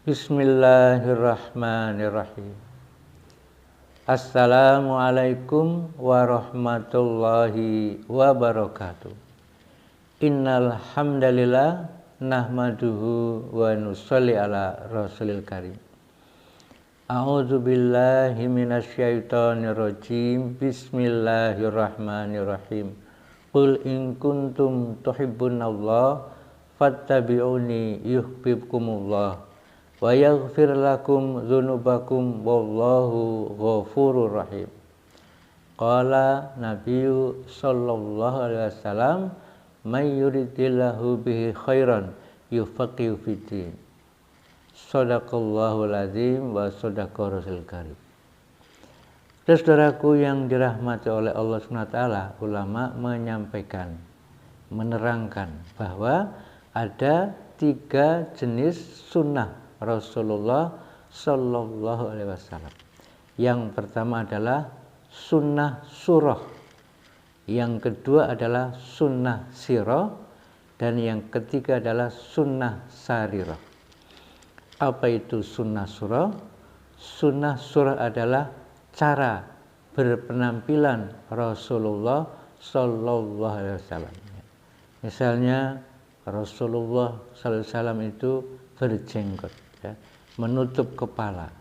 Bismillahirrahmanirrahim. Assalamualaikum warahmatullahi wabarakatuh. Innal hamdalillah nahmaduhu wa nusalli ala rasulil karim. A'udzu billahi minasyaitonir rajim. Bismillahirrahmanirrahim. Qul in kuntum tuhibbunallah fattabi'uni yuhibbukumullah wa yaghfir lakum dzunubakum wallahu ghafurur rahim. Qala Nabiyyu sallallahu alaihi wasallam may yuridillahu bihi khairan yufaqihu fiddin. Shadaqallahul azim wa shadaqa rasul karim. Saudaraku yang dirahmati oleh Allah SWT, ulama menyampaikan, menerangkan bahwa ada 3 jenis sunnah Rasulullah Sallallahu Alaihi Wasallam. Yang pertama adalah sunnah surah, yang kedua adalah sunnah sirah, dan yang ketiga adalah sunnah sarirah. Apa itu sunnah surah? Sunnah surah adalah cara berpenampilan Rasulullah Sallallahu Alaihi Wasallam. Misalnya Rasulullah Sallallahu Alaihi Wasallam itu berjenggot, ya, menutup kepala,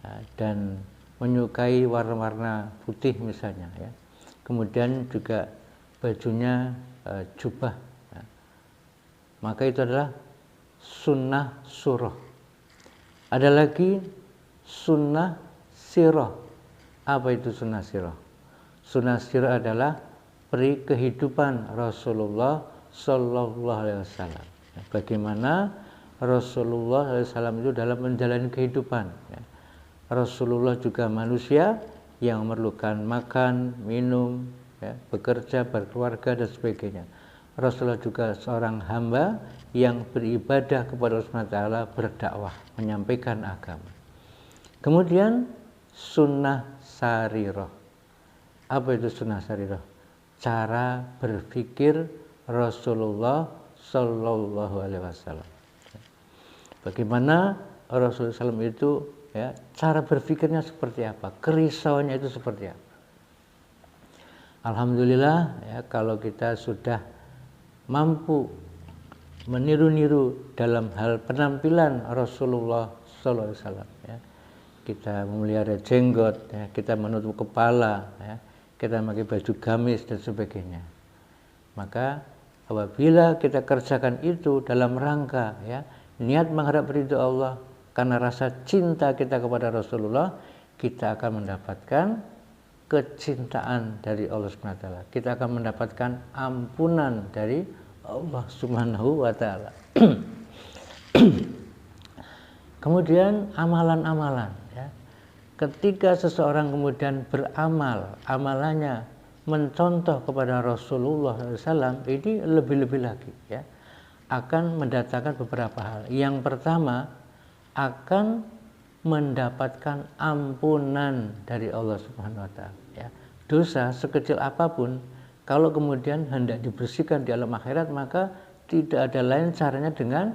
ya, dan menyukai warna-warna putih misalnya, ya. Kemudian juga bajunya jubah, ya. Maka itu adalah sunnah surah. Ada lagi sunnah sirah. Apa itu sunnah sirah? Sunnah sirah adalah peri kehidupan Rasulullah Sallallahu Alaihi Wasallam. Bagaimana Rasulullah SAW itu dalam menjalani kehidupan. Rasulullah juga manusia yang memerlukan makan, minum, ya, bekerja, berkeluarga, dan sebagainya. Rasulullah juga seorang hamba yang beribadah kepada Allah SWT, berdakwah, menyampaikan agama. Kemudian sunnah sarirah. Apa itu sunnah sarirah? Cara berpikir Rasulullah Sallallahu Alaihi Wasallam. Bagaimana Rasulullah SAW itu, ya, cara berpikirnya seperti apa, kerisauannya itu seperti apa. Alhamdulillah, ya, kalau kita sudah mampu meniru-niru dalam hal penampilan Rasulullah Sallallahu Alaihi Wasallam, ya. Kita memelihara jenggot, ya, kita menutup kepala, ya, kita memakai baju gamis dan sebagainya. Maka apabila kita kerjakan itu dalam rangka, ya, niat mengharap ridho Allah karena rasa cinta kita kepada Rasulullah, kita akan mendapatkan kecintaan dari Allah SWT. Kita akan mendapatkan ampunan dari Allah Subhanahu wa Ta'ala. Kemudian amalan-amalan, ya. Ketika seseorang kemudian beramal, amalannya mencontoh kepada Rasulullah SAW, ini lebih-lebih lagi, ya, akan mendatangkan beberapa hal. Yang pertama, akan mendapatkan ampunan dari Allah Subhanahu wa Ta'ala, ya. Dosa sekecil apapun, kalau kemudian hendak dibersihkan di alam akhirat, maka tidak ada lain caranya dengan,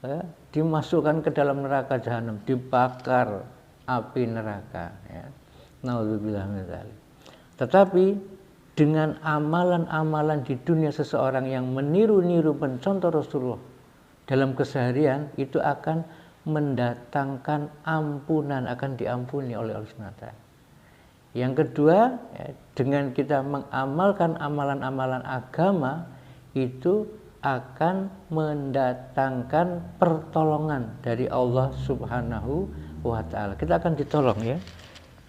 ya, dimasukkan ke dalam neraka jahanam, dibakar api neraka, ya. Nauzubillah min dzalik. Tetapi dengan amalan-amalan di dunia seseorang yang meniru-niru mencontoh Rasulullah dalam keseharian, itu akan mendatangkan ampunan, akan diampuni oleh Allah SWT. Yang kedua, ya, dengan kita mengamalkan amalan-amalan agama, itu akan mendatangkan pertolongan dari Allah Subhanahu wa Ta'ala. Kita akan ditolong, ya.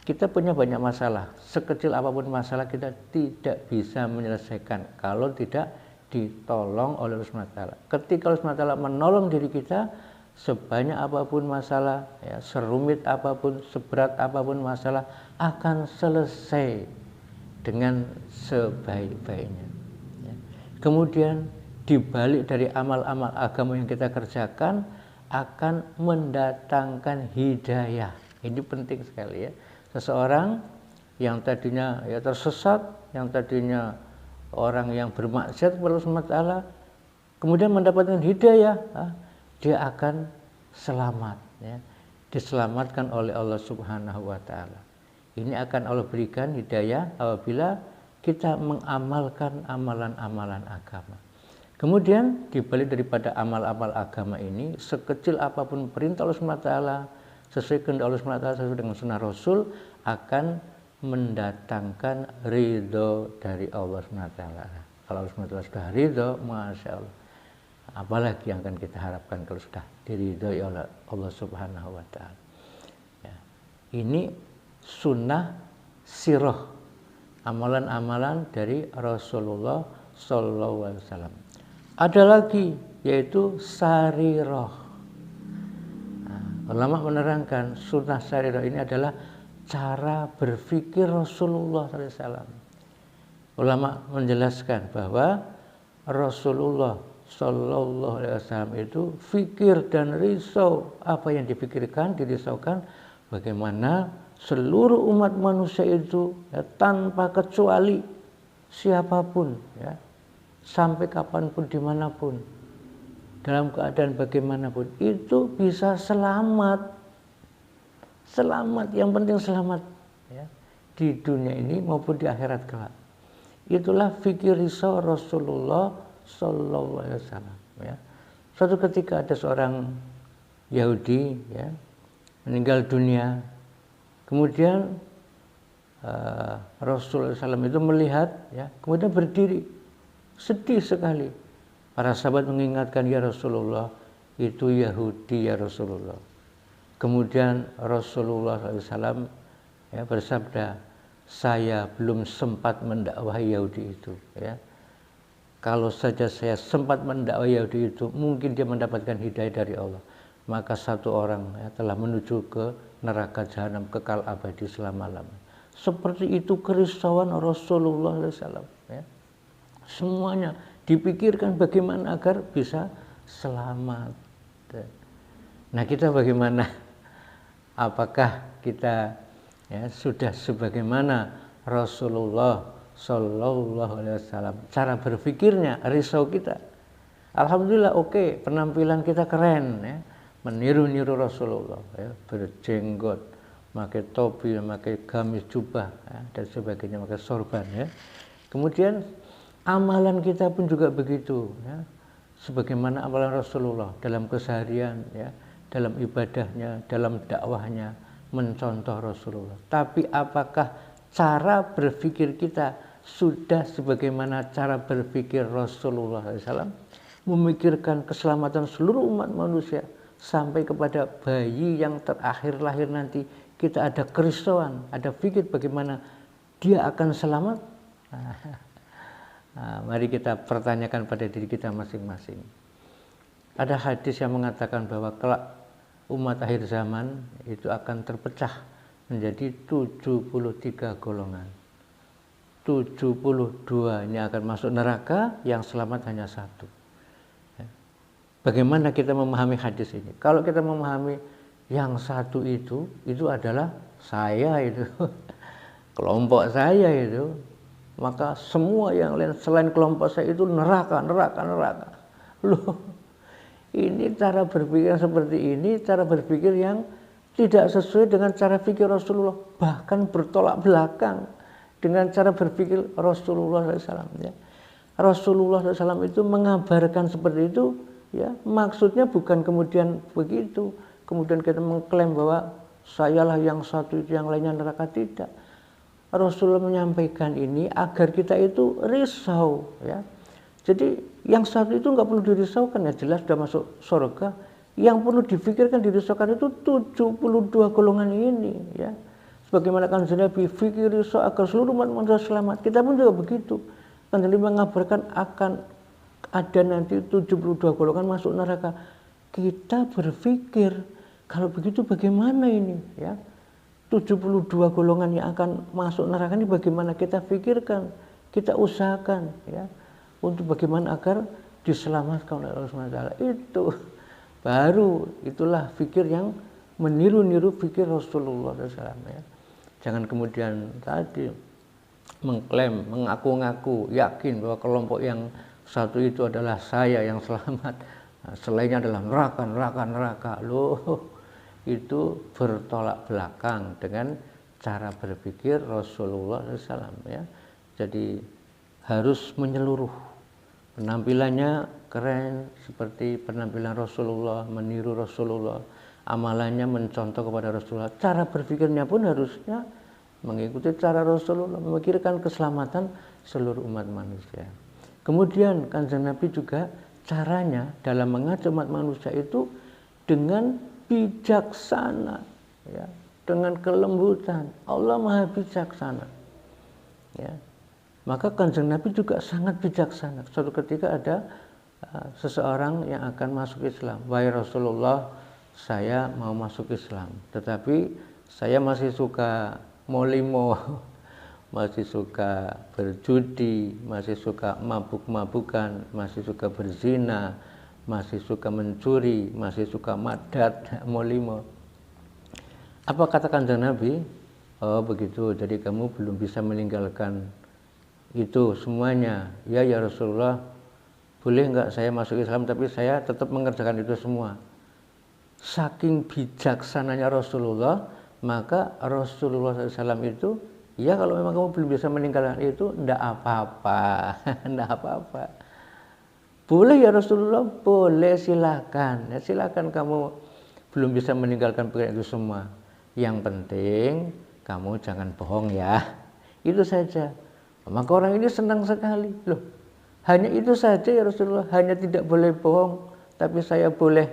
Kita punya banyak masalah, sekecil apapun masalah kita tidak bisa menyelesaikan kalau tidak ditolong oleh Allah SWT. Ketika Allah SWT menolong diri kita, sebanyak apapun masalah, ya, serumit apapun, seberat apapun masalah, akan selesai dengan sebaik-baiknya, ya. Kemudian dibalik dari amal-amal agama yang kita kerjakan akan mendatangkan hidayah. Ini penting sekali, ya. Seseorang yang tadinya, ya, tersesat, yang tadinya orang yang bermaksiat kepada Allah SWT, kemudian mendapatkan hidayah, dia akan selamat, ya, diselamatkan oleh Allah Subhanahu wa taala. Ini akan Allah berikan hidayah apabila kita mengamalkan amalan-amalan agama. Kemudian dibalik daripada amal-amal agama ini, sekecil apapun perintah Allah SWT, sesuai kehendak Allah SWT, sesuai dengan sunnah Rasul, akan mendatangkan ridho dari Allah SWT. Kalau Allah SWT sudah ridho, Masya Allah, apalagi yang akan kita harapkan kalau sudah diridhoi oleh Allah Subhanahu wa taala. Ya. Ini sunnah sirah, amalan-amalan dari Rasulullah sallallahu alaihi wasallam. Ada lagi yaitu sarirah. Nah, ulama menerangkan sunnah sarirah ini adalah cara berpikir Rasulullah sallallahu alaihi wasallam. Ulama menjelaskan bahwa Rasulullah sallallahu alaihi wasallam itu fikir dan risau, apa yang dipikirkan, dirisaukan bagaimana seluruh umat manusia itu, ya, tanpa kecuali siapapun, ya, sampai kapanpun dimanapun, dalam keadaan bagaimanapun itu bisa selamat, yang penting selamat, ya, di dunia ini maupun di akhirat kelak. Itulah fikir risau Rasulullah sallallahu alaihi wasallam, ya. Suatu ketika ada seorang Yahudi, ya, meninggal dunia. Kemudian Rasulullah SAW itu melihat, ya, kemudian berdiri, sedih sekali. Para sahabat mengingatkan, ya Rasulullah, itu Yahudi ya Rasulullah. Kemudian Rasulullah SAW, ya, bersabda, saya belum sempat mendakwahi Yahudi itu, ya. Kalau saja saya sempat mendakwahi Yahudi itu, mungkin dia mendapatkan hidayah dari Allah. Maka satu orang, ya, telah menuju ke neraka jahanam kekal abadi selama-lamanya. Seperti itu kerisauan Rasulullah SAW, ya. Semuanya dipikirkan bagaimana agar bisa selamat. Nah, kita bagaimana? Apakah kita, ya, sudah sebagaimana Rasulullah sallallahu alaihi wasallam? Cara berpikirnya, risau kita. Alhamdulillah, oke, penampilan kita keren, ya. Meniru-niru Rasulullah, ya, berjenggot, pakai topi, pakai gamis jubah, ya, dan sebagainya, pakai sorban, ya. Kemudian amalan kita pun juga begitu, ya. Sebagaimana amalan Rasulullah dalam keseharian, ya, dalam ibadahnya, dalam dakwahnya, mencontoh Rasulullah. Tapi apakah cara berpikir kita sudah sebagaimana cara berpikir Rasulullah SAW? Memikirkan keselamatan seluruh umat manusia, sampai kepada bayi yang terakhir lahir nanti, kita ada kerisauan, ada pikir bagaimana dia akan selamat. Nah, mari kita pertanyakan pada diri kita masing-masing. Ada hadis yang mengatakan bahwa kelak umat akhir zaman itu akan terpecah menjadi 73 golongan. 72 ini akan masuk neraka, yang selamat hanya 1. Bagaimana kita memahami hadis ini? Kalau kita memahami yang 1 itu adalah saya itu, kelompok saya itu, maka semua yang lain selain kelompok saya itu neraka. Loh, ini cara berpikir seperti ini, cara berpikir yang tidak sesuai dengan cara pikir Rasulullah, bahkan bertolak belakang dengan cara berpikir Rasulullah SAW. Ya. Rasulullah SAW itu mengabarkan seperti itu. Ya, maksudnya bukan kemudian begitu, kemudian kita mengklaim bahwa sayalah yang 1 itu, yang lainnya neraka. Tidak. Rasulullah menyampaikan ini agar kita itu risau, ya. Jadi yang 1 itu nggak perlu dirisaukan, ya, jelas sudah masuk surga. Yang perlu difikirkan, dirisaukan itu 72 golongan ini, ya. Sebagaimana kan Nabi fikir risau agar seluruh umat manusia selamat. Kita pun juga begitu. Kan Nabi mengabarkan akan ada nanti 72 golongan masuk neraka. Kita berpikir, kalau begitu bagaimana ini, ya? 72 golongan yang akan masuk neraka ini bagaimana kita pikirkan, kita usahakan, ya, untuk bagaimana agar diselamatkan oleh Allah SWT. Itu baru, itulah fikir yang meniru-niru fikir Rasulullah SAW, ya. Jangan kemudian tadi mengklaim, mengaku-ngaku, yakin bahwa kelompok yang 1 itu adalah saya yang selamat. Nah, selainnya adalah neraka, neraka, neraka. Loh, itu bertolak belakang dengan cara berpikir Rasulullah SAW ya. Jadi harus menyeluruh. Penampilannya keren seperti penampilan Rasulullah, meniru Rasulullah, amalannya mencontoh kepada Rasulullah. Cara berpikirnya pun harusnya mengikuti cara Rasulullah, memikirkan keselamatan seluruh umat manusia. Kemudian Kanjeng Nabi juga caranya dalam mengajak umat manusia itu dengan bijaksana, ya, dengan kelembutan. Allah Maha Bijaksana. Ya. Maka Kanjeng Nabi juga sangat bijaksana. Suatu ketika ada seseorang yang akan masuk Islam. Wahai Rasulullah, saya mau masuk Islam, tetapi saya masih suka molimo, masih suka berjudi, masih suka mabuk-mabukan, masih suka berzina, masih suka mencuri, masih suka madat, molimo. Apa kata Kanjeng Nabi? Oh begitu, jadi kamu belum bisa meninggalkan itu semuanya. Ya Rasulullah, boleh enggak saya masuk Islam tapi saya tetap mengerjakan itu semua. Saking bijaksananya Rasulullah, maka Rasulullah SAW itu, ya kalau memang kamu belum bisa meninggalkan itu, enggak apa-apa, enggak apa-apa. Boleh ya Rasulullah, boleh, silakan. Ya, silakan kamu belum bisa meninggalkan pikiran itu semua. Yang penting kamu jangan bohong ya. Itu saja. Maka orang ini senang sekali. Loh, hanya itu saja ya Rasulullah, hanya tidak boleh bohong, tapi saya boleh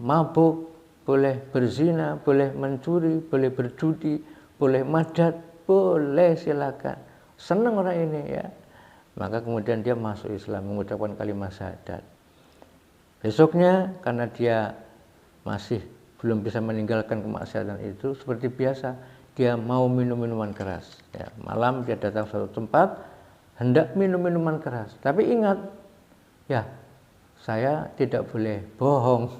mabuk, boleh berzina, boleh mencuri, boleh berjudi, boleh madat, boleh, silakan. Senang orang ini ya. Maka kemudian dia masuk Islam, mengucapkan kalimat syahadat. Besoknya karena dia masih belum bisa meninggalkan kemaksiatan itu, seperti biasa dia mau minum minuman keras. Ya, malam dia datang suatu tempat hendak minum minuman keras. Tapi ingat, ya saya tidak boleh bohong.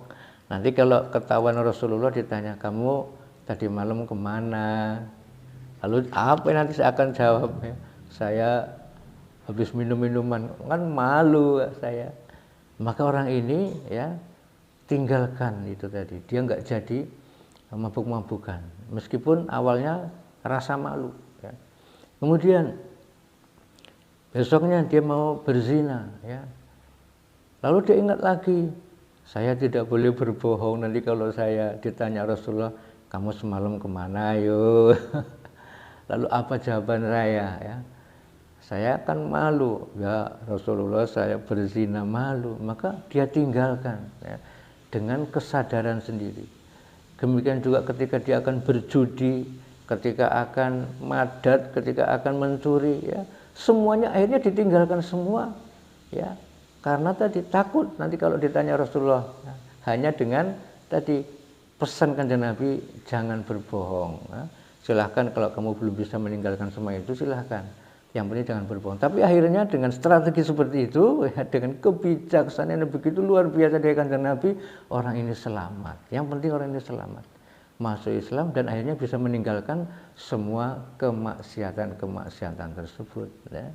Nanti kalau ketahuan Rasulullah ditanya, kamu tadi malam kemana? Lalu apa yang nanti saya akan jawab? Ya, saya habis minum minuman, kan malu saya. Maka orang ini ya tinggalkan itu tadi. Dia nggak jadi mabuk-mabukan. Meskipun awalnya rasa malu. Ya. Kemudian besoknya dia mau berzina. Ya. Lalu dia ingat lagi, saya tidak boleh berbohong. Nanti kalau saya ditanya Rasulullah, kamu semalam kemana yo? Lalu apa jawaban saya? Ya. Saya kan malu, ya Rasulullah saya berzina, malu. Maka dia tinggalkan ya, dengan kesadaran sendiri. Demikian juga ketika dia akan berjudi, ketika akan madat, ketika akan mencuri, ya semuanya akhirnya ditinggalkan semua, ya karena tadi takut nanti kalau ditanya Rasulullah. Ya, hanya dengan tadi pesan Kanjeng Nabi, jangan berbohong. Ya. Silahkan kalau kamu belum bisa meninggalkan semua itu, silahkan. Yang penting jangan berbohong. Tapi akhirnya dengan strategi seperti itu, ya, dengan kebijaksanaan yang begitu luar biasa dari Kanjeng Nabi, orang ini selamat. Yang penting orang ini selamat, masuk Islam dan akhirnya bisa meninggalkan semua kemaksiatan tersebut. Ya.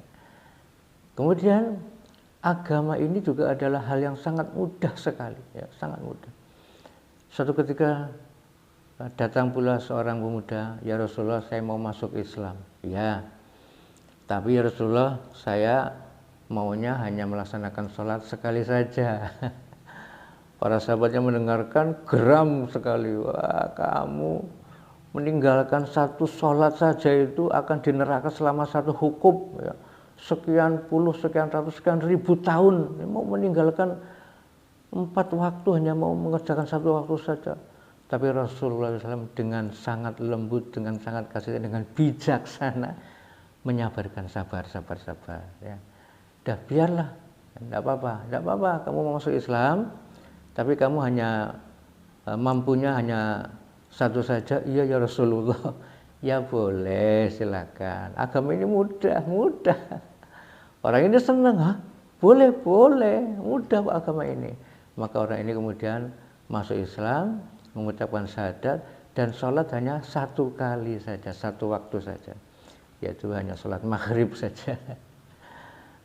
Kemudian agama ini juga adalah hal yang sangat mudah sekali, ya, sangat mudah. Suatu ketika datang pula seorang pemuda, ya Rasulullah saya mau masuk Islam. Ya. Tapi ya Rasulullah, saya maunya hanya melaksanakan sholat sekali saja. Para sahabatnya mendengarkan geram sekali. Wah, kamu meninggalkan satu sholat saja itu akan di neraka selama satu hukum. Ya. Sekian puluh, sekian ratus, sekian ribu tahun. Mau meninggalkan 4 waktu, hanya mau mengerjakan satu waktu saja. Tapi Rasulullah SAW dengan sangat lembut, dengan sangat kasih, dengan bijaksana, menyabarkan, sabar ya. Dah biarlah, enggak apa-apa, kamu mau masuk Islam, tapi kamu hanya mampunya hanya satu saja. Iya ya Rasulullah, ya boleh, silakan. Agama ini mudah. Orang ini senang, ha? Boleh, mudah agama ini. Maka orang ini kemudian masuk Islam, mengucapkan syahadat, dan sholat hanya satu kali saja, satu waktu saja. Yaitu hanya sholat maghrib saja.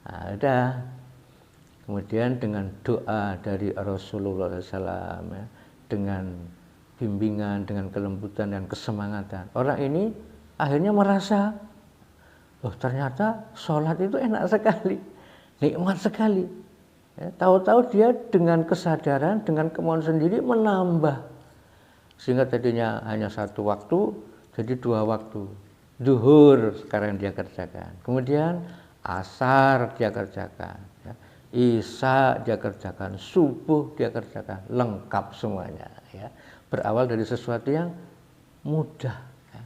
Nah, udah. Kemudian dengan doa dari Rasulullah SAW, ya, dengan bimbingan, dengan kelembutan dan kesemangatan, orang ini akhirnya merasa, oh ternyata sholat itu enak sekali, nikmat sekali. Ya, tahu-tahu dia dengan kesadaran, dengan kemauan sendiri menambah, sehingga tadinya hanya satu waktu jadi 2 waktu. Duhur sekarang dia kerjakan, kemudian asar dia kerjakan, ya. Isya dia kerjakan, subuh dia kerjakan, lengkap semuanya, ya. Berawal dari sesuatu yang mudah, ya.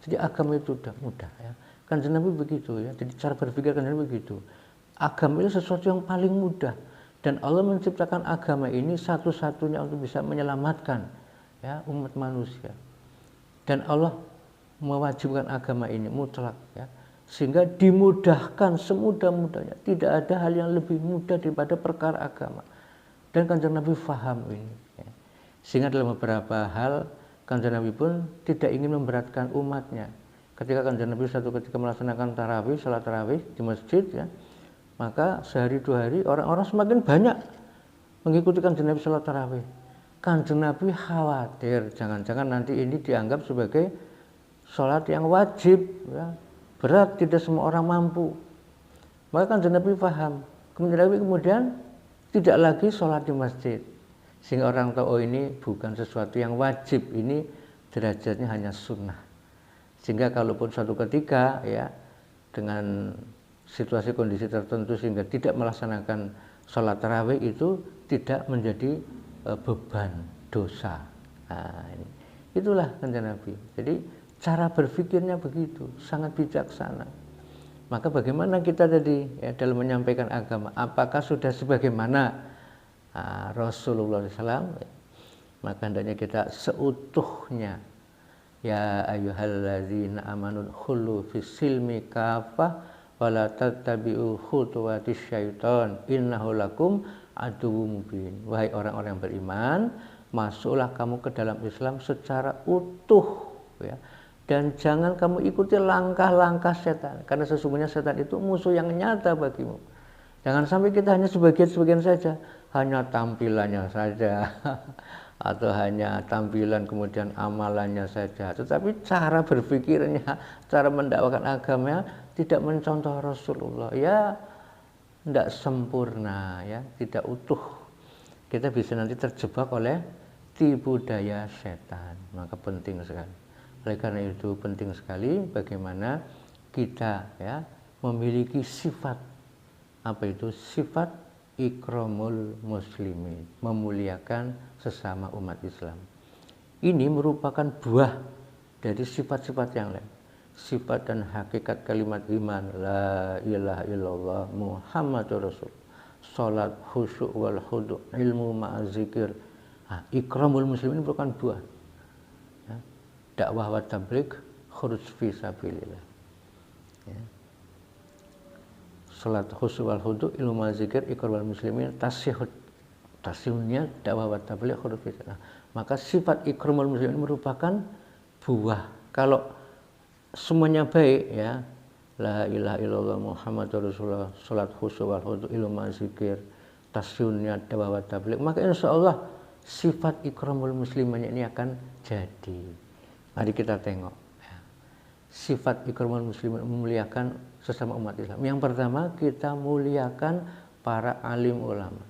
Jadi agama itu sudah mudah, ya. Kanjeng Nabi begitu, ya. Jadi cara berpikir Kanjeng Nabi begitu. Agama itu sesuatu yang paling mudah, dan Allah menciptakan agama ini satu-satunya untuk bisa menyelamatkan, ya, umat manusia. Dan Allah mewajibkan agama ini mutlak, ya, sehingga dimudahkan semudah-mudahnya. Tidak ada hal yang lebih mudah daripada perkara agama. Dan Kanjeng Nabi faham ini, ya. Sehingga dalam beberapa hal Kanjeng Nabi pun tidak ingin memberatkan umatnya. Ketika Kanjeng Nabi satu ketika melaksanakan tarawih, salat tarawih di masjid, ya, maka sehari 2 hari orang-orang semakin banyak mengikuti Kanjeng Nabi salat tarawih. Kanjeng Nabi khawatir jangan-jangan nanti ini dianggap sebagai sholat yang wajib, ya, berat, tidak semua orang mampu. Maka Kanjeng Nabi paham. Kemudian tidak lagi sholat di masjid, sehingga orang tahu, oh ini bukan sesuatu yang wajib, ini derajatnya hanya sunnah. Sehingga kalaupun suatu ketika, ya, dengan situasi kondisi tertentu sehingga tidak melaksanakan sholat tarawih itu tidak menjadi beban dosa. Nah, itulah Kanjeng Nabi. Jadi cara berpikirnya begitu, sangat bijaksana. Maka bagaimana kita tadi, ya, dalam menyampaikan agama, apakah sudah sebagaimana Rasulullah SAW? Maka hendaknya kita seutuhnya, ya ayyuhalladzina amanu khulu fis silmi kafah wala tattabi'u khutuwatis syaiton innahu lakum aduwwum mubin. Wahai orang-orang yang beriman, masuklah kamu ke dalam Islam secara utuh, ya. Dan jangan kamu ikuti langkah-langkah setan, karena sesungguhnya setan itu musuh yang nyata bagimu. Jangan sampai kita hanya sebagian-sebagian saja, hanya tampilannya saja, atau hanya tampilan kemudian amalannya saja, tetapi cara berpikirnya, cara mendakwakan agamanya tidak mencontoh Rasulullah, ya tidak sempurna, ya, tidak utuh. Kita bisa nanti terjebak oleh tipu daya setan. Maka penting sekali. Oleh karena itu penting sekali bagaimana kita, ya, memiliki sifat, apa itu? Sifat ikramul muslimin, memuliakan sesama umat Islam. Ini merupakan buah dari sifat-sifat yang lain. Sifat dan hakikat kalimat iman, la ilaha illallah Muhammadur Rasul, salat khusyuk wal khudu, ilmu ma'azikir. Ikramul muslimin merupakan buah, ya. Dakwah wa tabligh, khuruj fi sabilillah, ya. Salat khusyuk wal khudu, ilmu ma'azikir, ikramul muslimin, tasihunnya dakwah wa tabligh, khuruj fi sabilillah. Maka sifat ikramul muslimin merupakan buah. Kalau semuanya baik, ya, la ilaha illallah Muhammadur Rasulullah, salat khusyuk wal khudu, ilmu ma'azikir, tasihunnya dakwah wa tabligh, maka insya Allah sifat ikramul muslimin ini akan jadi. Mari kita tengok, ya. Sifat ikramul muslimin, memuliakan sesama umat Islam. Yang pertama, kita muliakan para alim ulama.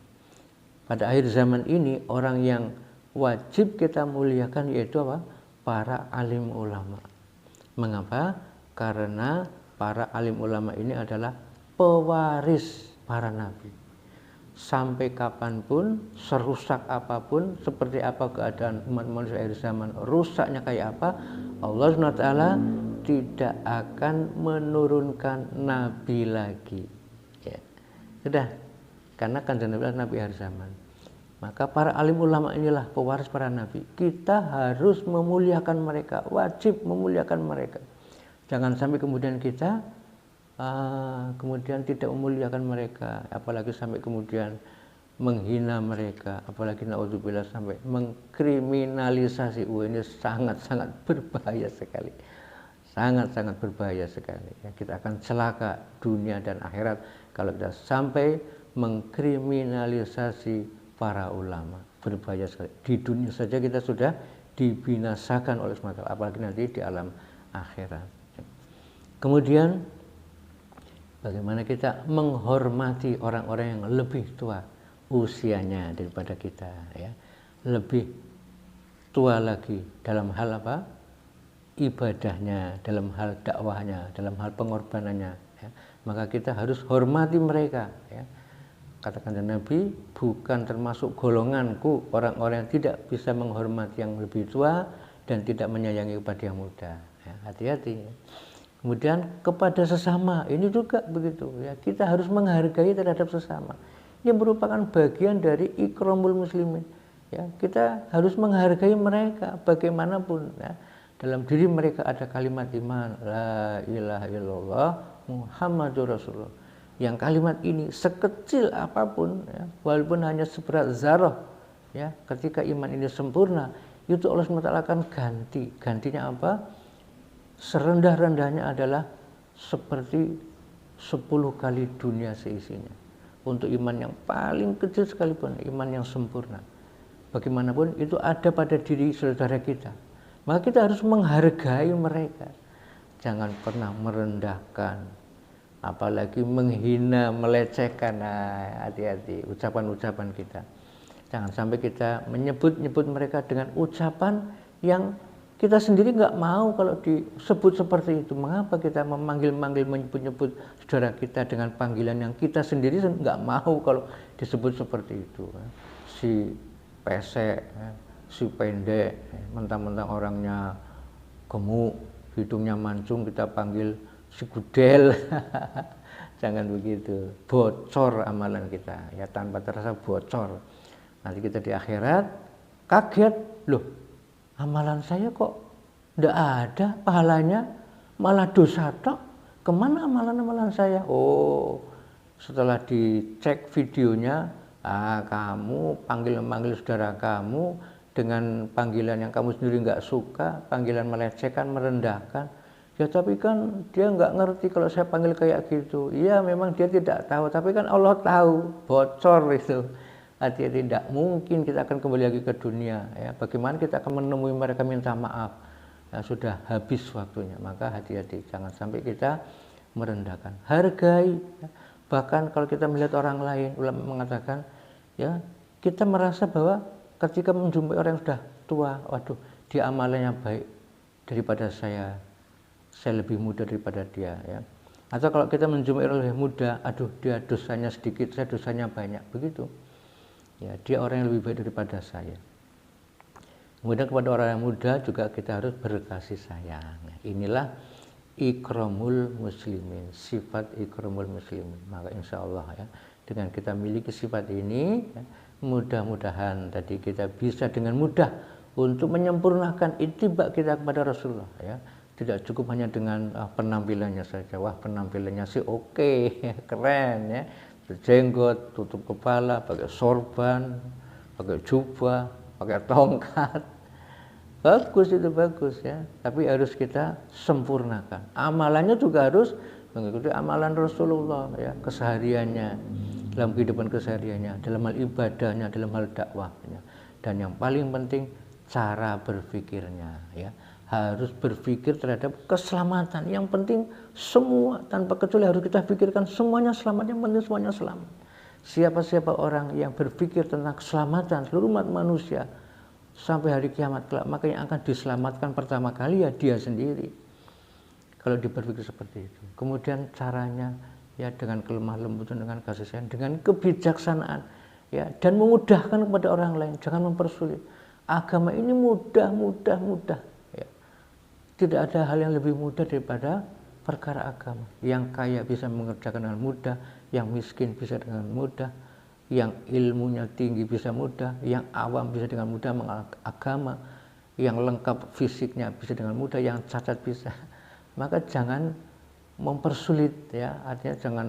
Pada akhir zaman ini orang yang wajib kita muliakan yaitu apa? Para alim ulama. Mengapa? Karena para alim ulama ini adalah pewaris para nabi. Sampai kapanpun, serusak apapun, seperti apa keadaan umat manusia akhir zaman, rusaknya kayak apa, Allah SWT tidak akan menurunkan nabi lagi, ya. Sudah, karena Kanjeng Nabi adalah nabi akhir zaman. Maka para alim ulama inilah pewaris para nabi. Kita harus memuliakan mereka, wajib memuliakan mereka. Jangan sampai kemudian kita kemudian tidak memuliakan mereka, apalagi sampai kemudian menghina mereka, apalagi naudzubillah sampai mengkriminalisasi. Ini sangat-sangat berbahaya sekali. Sangat-sangat berbahaya sekali, ya. Kita akan celaka dunia dan akhirat kalau kita sampai mengkriminalisasi para ulama. Berbahaya sekali. Di dunia saja kita sudah dibinasakan oleh SWT, apalagi nanti di alam akhirat. Kemudian bagaimana kita menghormati orang-orang yang lebih tua usianya daripada kita, ya, lebih tua lagi dalam hal apa? Ibadahnya, dalam hal dakwahnya, dalam hal pengorbanannya, ya. Maka kita harus hormati mereka, ya. Katakan Nabi, bukan termasuk golonganku orang-orang yang tidak bisa menghormati yang lebih tua dan tidak menyayangi kepada yang muda, ya. Hati-hati, ya. Kemudian kepada sesama ini juga begitu, ya, kita harus menghargai terhadap sesama. Ini merupakan bagian dari ikramul muslimin, ya. Kita harus menghargai mereka bagaimanapun, ya. Dalam diri mereka ada kalimat iman, la ilaha illallah Muhammadur Rasulullah. Yang kalimat ini sekecil apapun, ya, walaupun hanya seberat zarah, ya, ketika iman ini sempurna, itu Allah SWT akan ganti. Gantinya apa? Serendah-rendahnya adalah seperti 10 kali dunia seisinya. Untuk iman yang paling kecil sekalipun, iman yang sempurna. Bagaimanapun itu ada pada diri saudara kita. Maka kita harus menghargai mereka. Jangan pernah merendahkan, apalagi menghina, melecehkan. Nah, hati-hati ucapan-ucapan kita. Jangan sampai kita menyebut-nyebut mereka dengan ucapan yang kita sendiri nggak mau kalau disebut seperti itu. Mengapa kita memanggil-manggil, menyebut-nyebut saudara kita dengan panggilan yang kita sendiri nggak mau kalau disebut seperti itu. Si pesek, si pendek, mentang-mentang orangnya gemuk, hidungnya mancung, kita panggil si gudel. Jangan begitu, bocor amalan kita, ya, tanpa terasa bocor. Nanti kita di akhirat kaget, loh, amalan saya kok tidak ada pahalanya, malah dosa tok. Kemana amalan-amalan saya? Oh, setelah dicek videonya, kamu panggil-panggil saudara kamu dengan panggilan yang kamu sendiri nggak suka, panggilan melecehkan, merendahkan. Ya tapi kan dia nggak ngerti kalau saya panggil kayak gitu. Iya memang dia tidak tahu, tapi kan Allah tahu, bocor itu. Hati-hati, tidak mungkin kita akan kembali lagi ke dunia, ya. Bagaimana kita akan menemui mereka minta maaf? Ya, sudah habis waktunya. Maka hati-hati, jangan sampai kita merendahkan. Hargai, ya. Bahkan kalau kita melihat orang lain, ulama mengatakan, ya, kita merasa bahwa ketika menjumpai orang yang sudah tua, waduh, dia amalannya baik daripada saya lebih muda daripada dia, ya. Atau kalau kita menjumpai orang lebih muda, aduh, dia dosanya sedikit, saya dosanya banyak, begitu. Ya, dia orang yang lebih baik daripada saya. Kemudian kepada orang yang muda juga kita harus berkasih sayang. Inilah ikramul muslimin, sifat ikramul muslimin. Maka insya Allah, ya, dengan kita miliki sifat ini, ya, mudah-mudahan tadi kita bisa dengan mudah untuk menyempurnakan ittiba kita kepada Rasulullah, ya. Tidak cukup hanya dengan penampilannya saja. Wah, penampilannya sih oke, keren, ya. Berjenggot, tutup kepala, pakai sorban, pakai jubah, pakai tongkat. Bagus, itu bagus, ya. Tapi harus kita sempurnakan. Amalannya juga harus mengikuti amalan Rasulullah, ya, kesehariannya, dalam kehidupan kesehariannya, dalam hal ibadahnya, dalam hal dakwahnya. Dan yang paling penting cara berpikirnya, ya. Harus berpikir terhadap keselamatan. Yang penting semua tanpa kecuali harus kita pikirkan semuanya selamat. Yang penting semuanya selamat. Siapa-siapa orang yang berpikir tentang keselamatan seluruh umat manusia sampai hari kiamat kelak, maka yang akan diselamatkan pertama kali ya dia sendiri. Kalau dia berpikir seperti itu. Kemudian caranya, ya, dengan kelemah lembutan, dengan kasih sayang, dengan kebijaksanaan, ya, dan memudahkan kepada orang lain. Jangan mempersulit. Agama ini mudah. Ya. Tidak ada hal yang lebih mudah daripada perkara agama. Yang kaya bisa mengerjakan dengan mudah, yang miskin bisa dengan mudah, yang ilmunya tinggi bisa mudah, yang awam bisa dengan mudah mengagama, yang lengkap fisiknya bisa dengan mudah, yang cacat bisa. Maka jangan mempersulit, ya, artinya jangan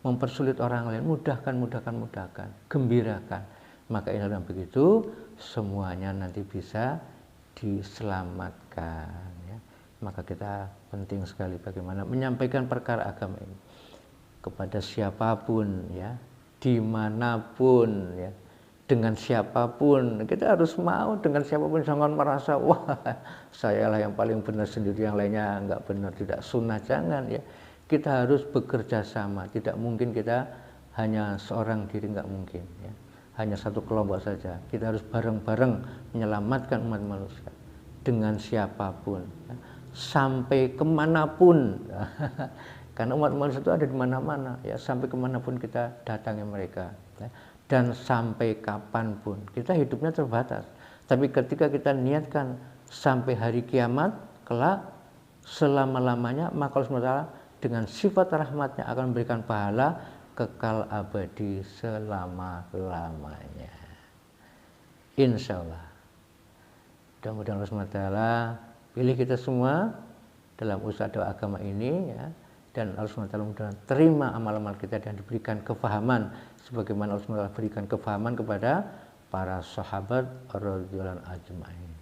mempersulit orang lain. Mudahkan, gembirakan. Maka insya begitu semuanya nanti bisa diselamatkan, ya. Maka kita penting sekali bagaimana menyampaikan perkara agama ini kepada siapapun, ya. dimanapun ya, dengan siapapun. Kita harus mau dengan siapapun, jangan merasa wah saya lah yang paling benar sendiri, yang lainnya enggak benar, tidak sunnah, jangan ya. Kita harus bekerja sama, tidak mungkin kita hanya seorang diri, enggak mungkin ya. Hanya satu kelompok saja. Kita harus bareng-bareng menyelamatkan umat manusia dengan siapapun ya. Sampai kemanapun karena umat manusia itu ada di mana-mana ya, sampai kemanapun kita datangi mereka ya. Dan sampai kapanpun kita hidupnya terbatas, tapi ketika kita niatkan sampai hari kiamat kelak selama-lamanya, maka Allah SWT dengan sifat rahmatnya akan memberikan pahala kekal abadi selama-lamanya, insya Allah. Mudah-mudahan Allah SWT pilih kita semua dalam usaha dakwah agama ini ya, dan Allah SWT mudah-mudahan terima amal-amal kita dan diberikan kefahaman sebagaimana Allah SWT berikan kefahaman kepada para sahabat radhiyallahu ajma'in,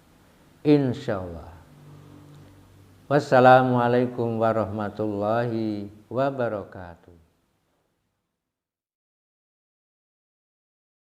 insya Allah. Wassalamualaikum warahmatullahi wabarakatuh.